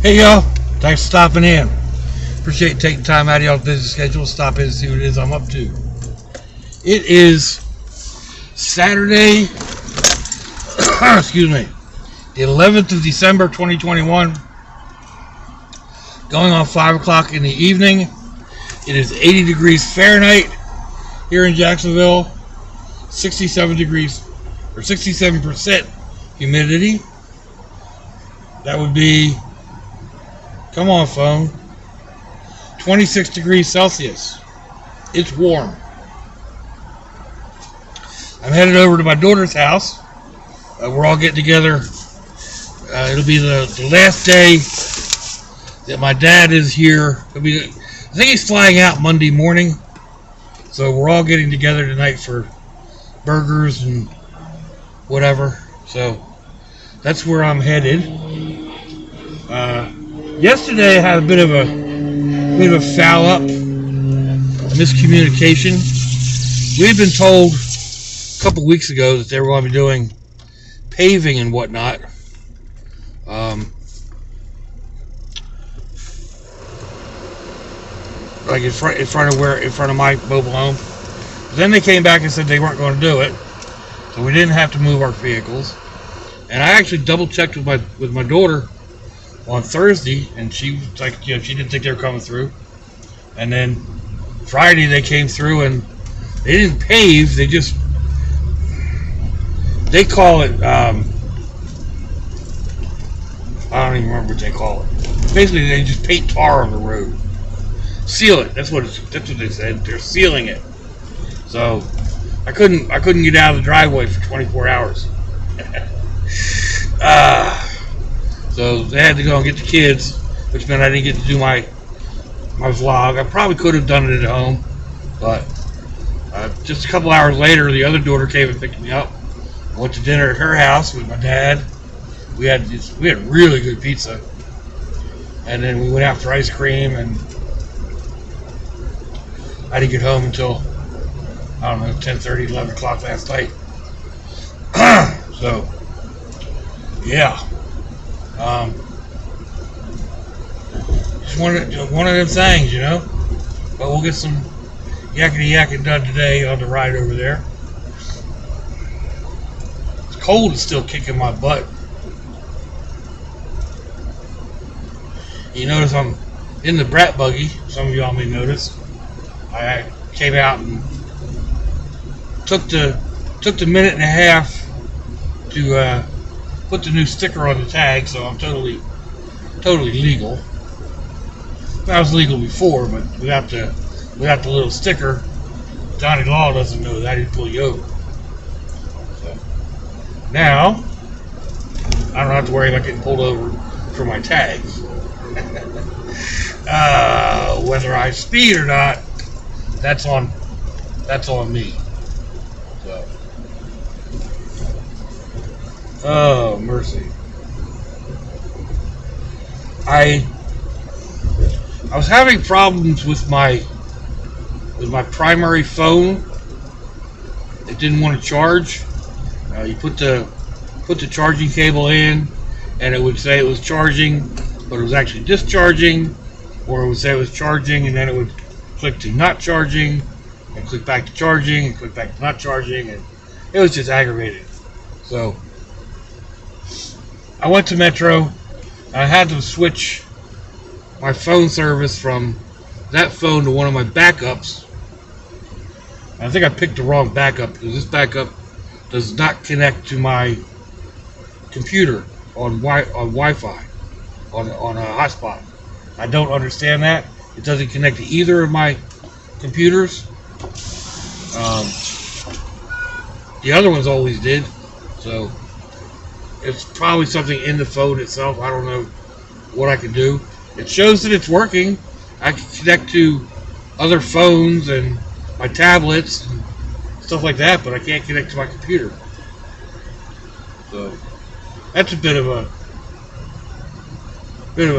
Hey y'all, thanks for stopping in. Appreciate you taking time out of y'all's busy schedule to stop in and see what it is I'm up to. It is Saturday, excuse me, the 11th of December 2021, going on 5 o'clock in the evening. It is 80 degrees Fahrenheit here in Jacksonville, 67 degrees, or 67% humidity. That would be, come on phone, 26 degrees Celsius. It's warm. I'm headed over to my daughter's house. We're all getting together. It'll be the last day that my dad is here. I think he's flying out Monday morning. So we're all getting together tonight for burgers and whatever. So that's where I'm headed. Yesterday I had a bit of a foul up, miscommunication. We had been told a couple weeks ago that they were going to be doing paving and whatnot. Like in front of my mobile home. Then they came back and said they weren't going to do it, so we didn't have to move our vehicles. And I actually double checked with my daughter on Thursday, and she was like, she didn't think they were coming through. And then Friday they came through, and they didn't pave. They call it. I don't even remember what they call it. Basically, they just paint tar on the road, seal it. That's what they said. They're sealing it. So I couldn't get out of the driveway for 24 hours. So they had to go and get the kids, which meant I didn't get to do my vlog. I probably could have done it at home, but just a couple hours later, the other daughter came and picked me up. I went to dinner at her house with my dad. We had really good pizza, and then we went out for ice cream, and I didn't get home until, I don't know, 10:30, 11 o'clock last night. So, yeah. Just one of them things, But we'll get some yakety done today on the ride over there. It's cold is still kicking my butt. You notice I'm in the brat buggy. Some of y'all may notice. I came out and took the minute and a half to put the new sticker on the tag, so I'm totally legal. I was legal before, but without the little sticker, Johnny Law doesn't know that he'd pull you over. So now I don't have to worry about getting pulled over for my tags. Whether I speed or not, that's on me. So, oh mercy! I was having problems with my primary phone. It didn't want to charge. You put the charging cable in, and it would say it was charging, but it was actually discharging, or it would say it was charging, and then it would click to not charging, and click back to charging, and click back to not charging, and it was just aggravating. So I went to Metro. I had to switch my phone service from that phone to one of my backups. I think I picked the wrong backup, because this backup does not connect to my computer on Wi-Fi, on a hotspot. I don't understand that. It doesn't connect to either of my computers. The other ones always did, so it's probably something in the phone itself. I don't know what I can do. It shows that it's working. I can connect to other phones and my tablets and stuff like that, but I can't connect to my computer. So that's a bit of a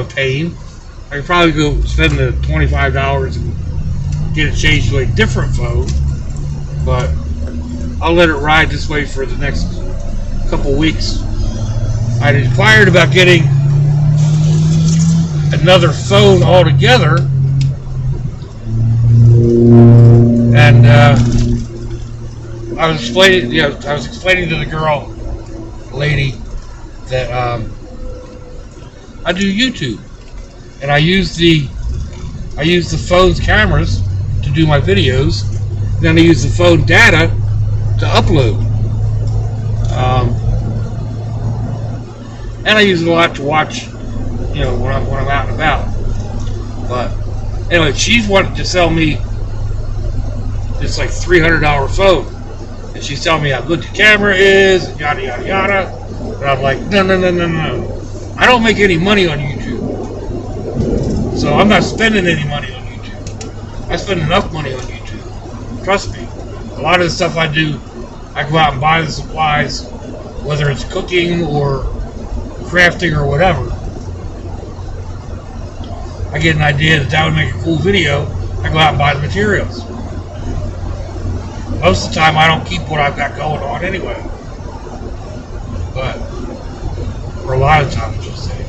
pain. I could probably go spend the $25 and get it changed to a different phone, but I'll let it ride this way for the next couple weeks. I inquired about getting another phone altogether. And I was explaining to the lady, that I do YouTube, and I use the phone's cameras to do my videos. Then I use the phone data to upload, and I use it a lot to watch, when I'm out and about. But anyway, she's wanted to sell me this like $300 phone, and she's telling me how good the camera is, and yada yada yada. And I'm like, no. I don't make any money on YouTube, so I'm not spending any money on YouTube. I spend enough money on YouTube. Trust me. A lot of the stuff I do, I go out and buy the supplies, whether it's cooking or crafting or whatever. I get an idea that would make a cool video, I go out and buy the materials. Most of the time I don't keep what I've got going on anyway. But for a lot of times, I should say.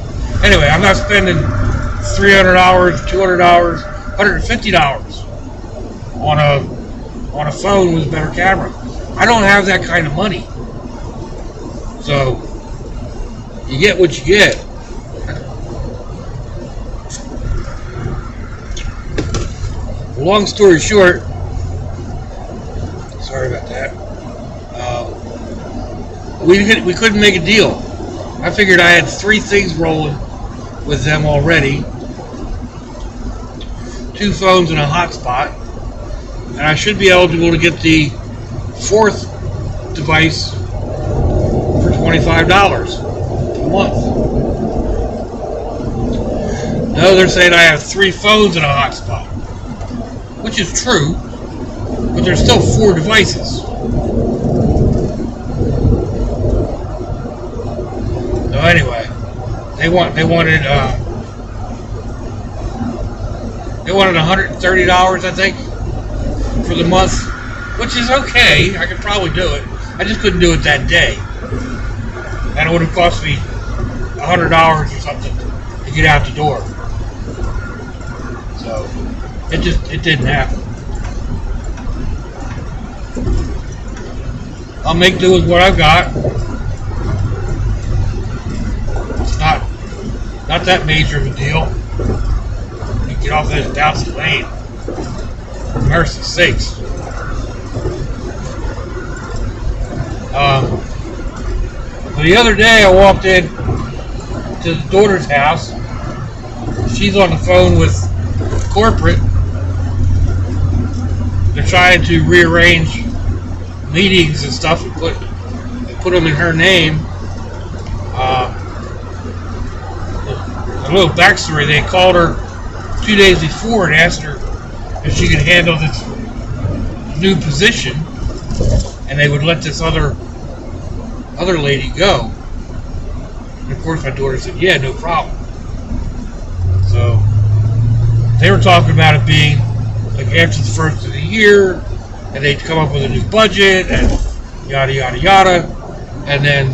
Anyway, I'm not spending $300, $200, $150 on a phone with a better camera. I don't have that kind of money. So you get what you get. Long story short, sorry about that. We couldn't make a deal. I figured I had 3 things rolling with them already, 2 phones and a hotspot, and I should be eligible to get the 4th device for $25 a month. No, they're saying I have 3 phones and a hotspot, which is true, but there's still 4 devices. So anyway, they wanted $130, I think, for the month, which is okay. I could probably do it. I just couldn't do it that day, and it would have cost me $100 or something to get out the door. So it didn't happen. I'll make do with what I've got. It's not that major of a deal. You get off this bouncy lane. For mercy's sakes. But the other day I walked in to the daughter's house. She's on the phone with corporate. They're trying to rearrange meetings and stuff and put them in her name. A little backstory: they called her 2 days before and asked her if she could handle this new position, and they would let this other lady go. And of course, my daughter said, "Yeah, no problem." So they were talking about it being like after the first of the year, and they'd come up with a new budget and yada yada yada, and then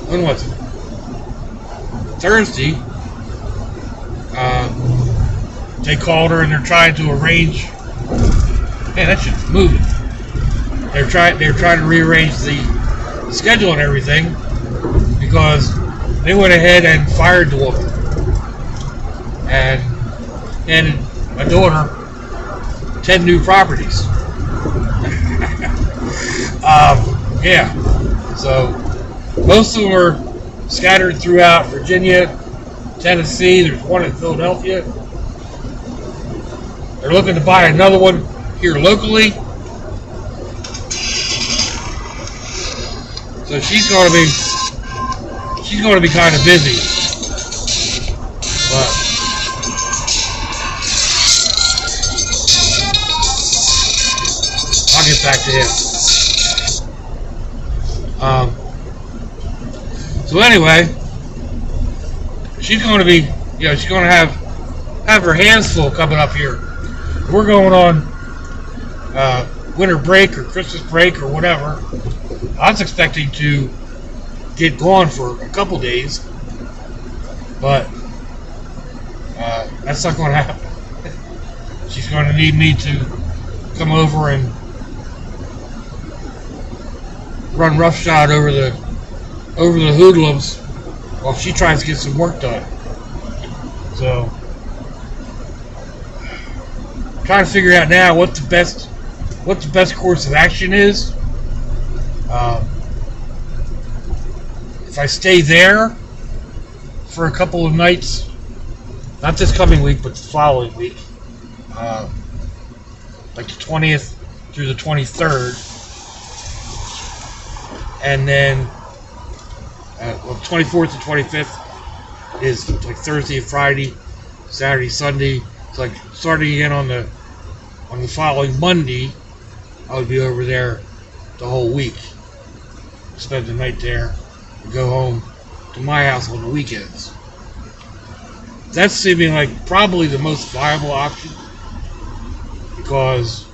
when was it? Thursday. They called her and they're trying to arrange. Man, that shit's moving. They're trying to rearrange the schedule and everything because they went ahead and fired the woman and handed my daughter 10 new properties. Yeah. So most of them are scattered throughout Virginia, Tennessee. There's one in Philadelphia. They're looking to buy another one here locally. So she's going to be kind of busy. But I'll get back to him. So anyway, she's going to be, she's going to have her hands full coming up here. We're going on winter break or Christmas break or whatever. I was expecting to get gone for a couple days, but that's not going to happen. She's going to need me to come over and run roughshod over the hoodlums while she tries to get some work done. So, I'm trying to figure out now what the best course of action is. If I stay there for a couple of nights, not this coming week, but the following week, like the 20th through the 23rd, and then 24th and 25th is like Thursday and Friday, Saturday, Sunday. It's like starting again on the following Monday. I would be over there the whole week, spend the night there, and go home to my house on the weekends. That's seeming like probably the most viable option, because,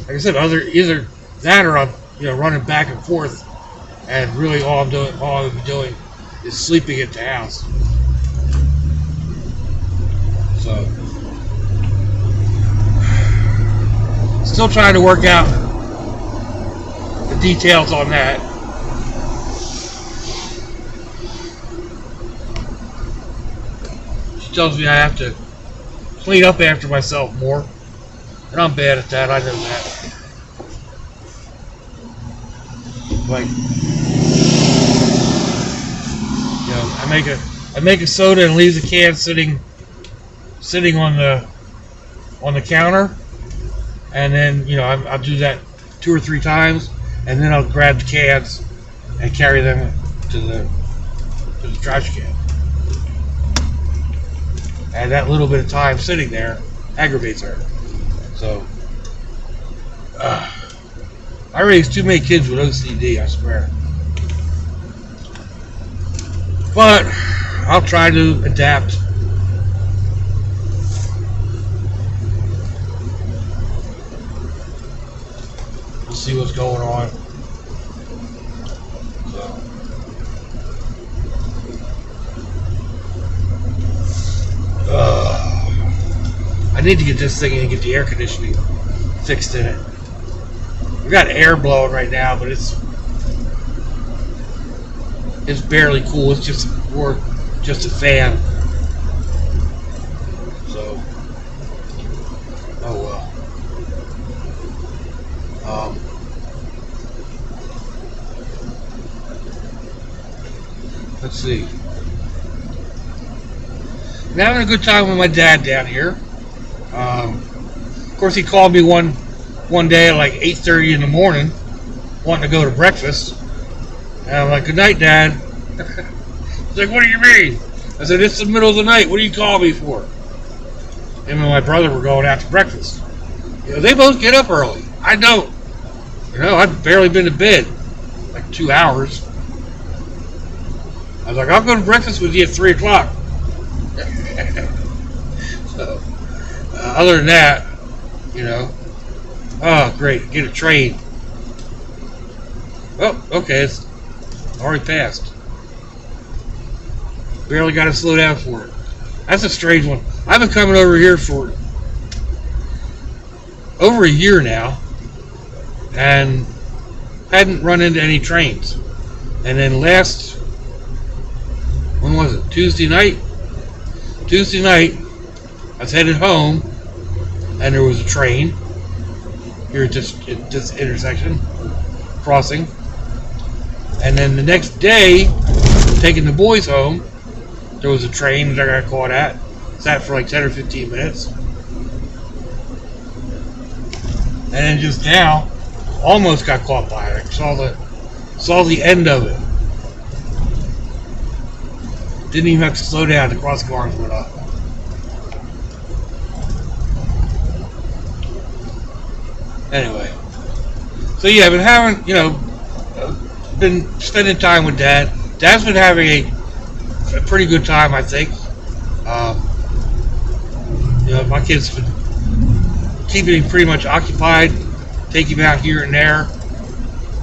like I said, either that or I'm running back and forth, and really all I'm doing is sleeping at the house. So, still trying to work out the details on that. She tells me I have to clean up after myself more, and I'm bad at that. I know that. Like, I make a soda and leave the can sitting on the counter, and then I'll do that 2 or 3 times, and then I'll grab the cans and carry them to the trash can. And that little bit of time sitting there aggravates her. So, I raised too many kids with OCD, I swear. But I'll try to adapt. We'll see what's going on. I need to get this thing in and get the air conditioning fixed in it. We got air blowing right now, but it's barely cool. It's just a fan. So, oh well. Let's see. I'm having a good time with my dad down here. Of course, he called me one day at like 8:30 in the morning, wanting to go to breakfast. And I'm like, "Good night, Dad." He's like, "What do you mean?" I said, "It's the middle of the night. What do you call me for?" Him and my brother were going out to breakfast. They both get up early. I don't. I've barely been to bed like 2 hours. I was like, "I'll go to breakfast with you at 3 o'clock." So, other than that, oh great, get a train. Oh, okay, it's already passed. Barely got to slow down for it. That's a strange one. I've been coming over here for over a year now, and hadn't run into any trains. And then when was it? Tuesday night, I was headed home, and there was a train here at this intersection, crossing. And then the next day, taking the boys home, there was a train that I got caught at. Sat for like 10 or 15 minutes. And then just now, almost got caught by it. I saw the end of it. Didn't even have to slow down. The cross guards went up. Anyway, so yeah, I've been having, been spending time with Dad. Dad's been having a pretty good time, I think. My kids been keeping him pretty much occupied, take him out here and there.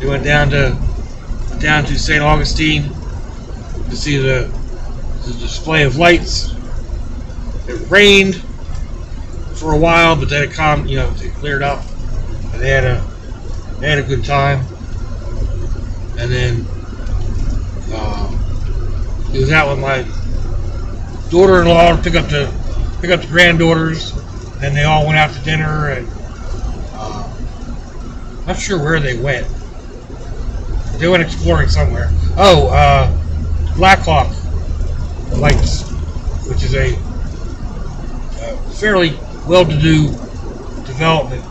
They went down to St. Augustine to see the display of lights. It rained for a while, but then it calmed, it cleared up, and they had a good time. And then he was out with my daughter-in-law to pick up the granddaughters, and they all went out to dinner, and not sure where they went. They went exploring somewhere. Oh, Blackhawk Lights, which is a fairly well-to-do development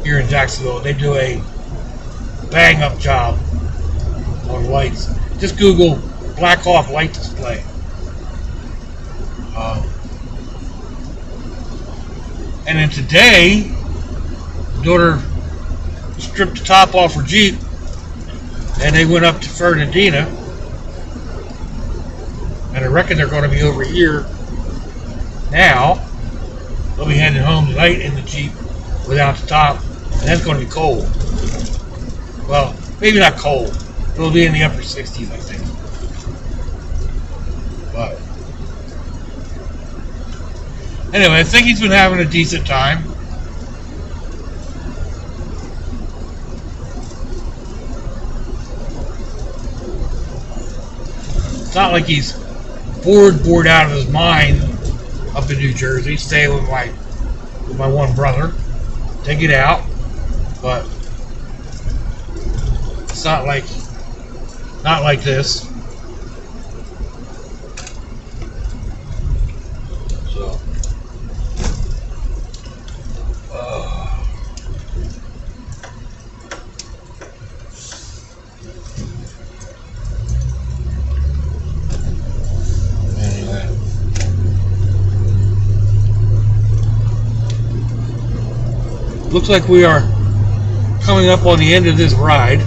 here in Jacksonville. They do a bang-up job on lights. Just Google Blackhawk light display. And then today, daughter stripped the top off her Jeep, and they went up to Fernandina, and I reckon they're going to be over here now. They'll be heading home tonight in the Jeep without the top, and that's going to be cold. Well, maybe not cold. It'll be in the upper 60s, I think. But anyway, I think he's been having a decent time. It's not like he's bored out of his mind up in New Jersey, staying with my one brother. Take it out, but it's not like this. So anyway, looks like we are coming up on the end of this ride.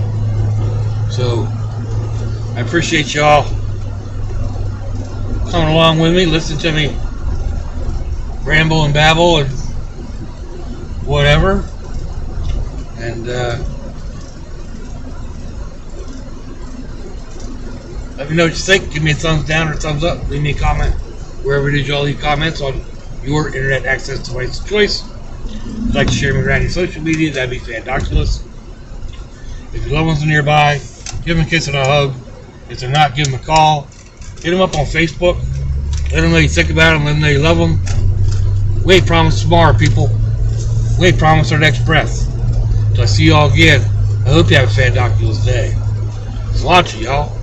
So I appreciate y'all coming along with me, listening to me ramble and babble and whatever. And let me know what you think. Give me a thumbs down or thumbs up. Leave me a comment wherever it is y'all leave comments on your internet access device of choice. If you'd like to share me around your social media, that'd be fandoculous. If your loved ones are nearby, give them a kiss and a hug. If they're not, give them a call. Hit them up on Facebook. Let them know you think about them. Let them know you love them. We ain't promised tomorrow, people. We ain't promised our next breath. Till I see y'all again, I hope you have a fandoculous day. There's lots of y'all.